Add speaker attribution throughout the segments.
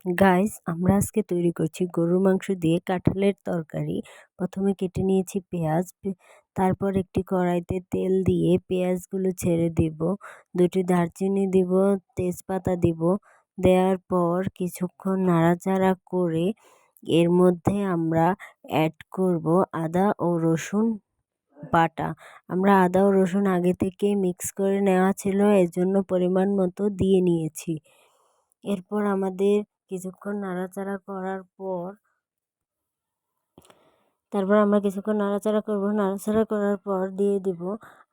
Speaker 1: Guys, আমরা আজকে তৈরি করছি গরুর মাংস দিয়ে কাঁঠালের তরকারি। প্রথমে কেটে নিয়েছি পেঁয়াজ, তারপর একটি কড়াইতে তেল দিয়ে পেঁয়াজগুলো ছেড়ে দিব, দুটি দারচিনি দিব, তেজপাতা দিব। দেওয়ার পর কিছুক্ষণ নাড়াচাড়া করে এর মধ্যে আমরা অ্যাড করব আদা ও রসুন বাটা। আমরা আদা ও রসুন আগে থেকে মিক্স করে নেওয়া ছিল, এজন্য পরিমাণ মতো দিয়ে নিয়েছি। এরপর আমাদের কিছুক্ষণ নাড়াচাড়া করার পর আমরা কিছুক্ষণ নাড়াচাড়া করব। নাড়াচাড়া করার পর দিয়ে দিব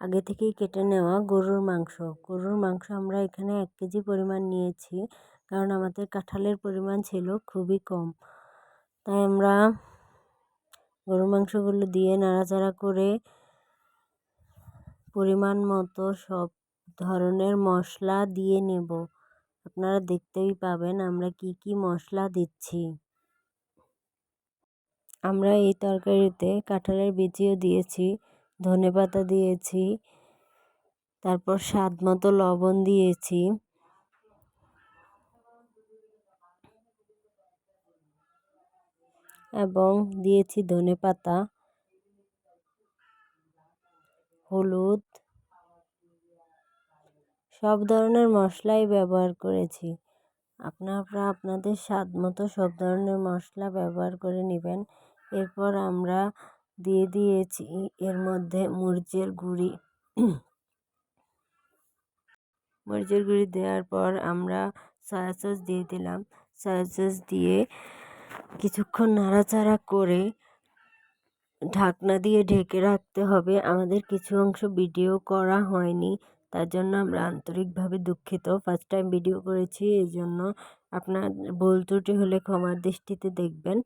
Speaker 1: আগে থেকেই কেটে নেওয়া গরুর মাংস। গরুর মাংস আমরা এখানে 1 কেজি পরিমাণ নিয়েছি, কারণ আমাদের কাঁঠালের পরিমাণ ছিল খুবই কম। তাই আমরা গরুর মাংসগুলো দিয়ে নাড়াচাড়া করে পরিমাণ মতো সব ধরনের মশলা দিয়ে নেব। আপনারা দেখতেই পাবেন আমরা কি কি মশলা দিচ্ছি। আমরা এই তরকারিতে কাঁঠালের বিচিও দিয়েছি, ধনেপাতা দিয়েছি, তারপর স্বাদ মতো লবণ দিয়েছি এবং দিয়েছি ধনেপাতা, হলুদ, সব ধরনের মশলাই ব্যবহার করেছি। আপনারা আপনাদের স্বাদ মতো সব ধরনের মশলা ব্যবহার করে নেবেন। এরপর আমরা দিয়ে দিয়েছি এর মধ্যে মরিচের গুঁড়ি। মরিচের গুঁড়ি দেওয়ার পর আমরা সয়া সস দিয়ে দিলাম। সয়া সস দিয়ে কিছুক্ষণ নাড়াচাড়া করে ঢাকনা দিয়ে ঢেকে রাখতে হবে। আমাদের কিছু অংশ ভিডিও করা হয়নি, তার জন্য আমরা আন্তরিকভাবে দুঃখিত। ফার্স্ট টাইম ভিডিও করেছি, এই জন্য আপনার ভুল ত্রুটি হলে ক্ষমার দৃষ্টিতে দেখবেন।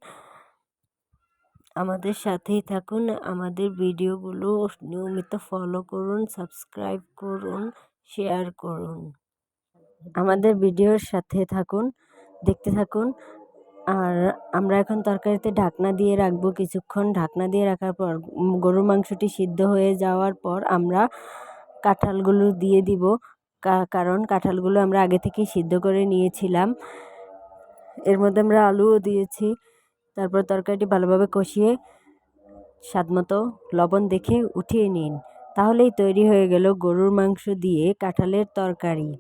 Speaker 1: আমাদের সাথেই থাকুন, আমাদের ভিডিওগুলো নিয়মিত ফলো করুন, সাবস্ক্রাইব করুন, শেয়ার করুন। আমাদের ভিডিওর সাথে থাকুন, দেখতে থাকুন। আর আমরা এখন তরকারিতে ঢাকনা দিয়ে রাখবো কিছুক্ষণ। ঢাকনা দিয়ে রাখার পর গরুর মাংসটি সিদ্ধ হয়ে যাওয়ার পর আমরা কাঁঠালগুলো দিয়ে দিব, কারণ কাঁঠালগুলো আমরা আগে থেকেই সিদ্ধ করে নিয়েছিলাম। এর মধ্যে আমরা আলুও দিয়েছি। তারপর তরকারিটি ভালোভাবে কষিয়ে স্বাদমতো লবণ দেখে উঠিয়ে নিন। তাহলেই তৈরি হয়ে গেল গরুর মাংস দিয়ে কাঁঠালের তরকারি।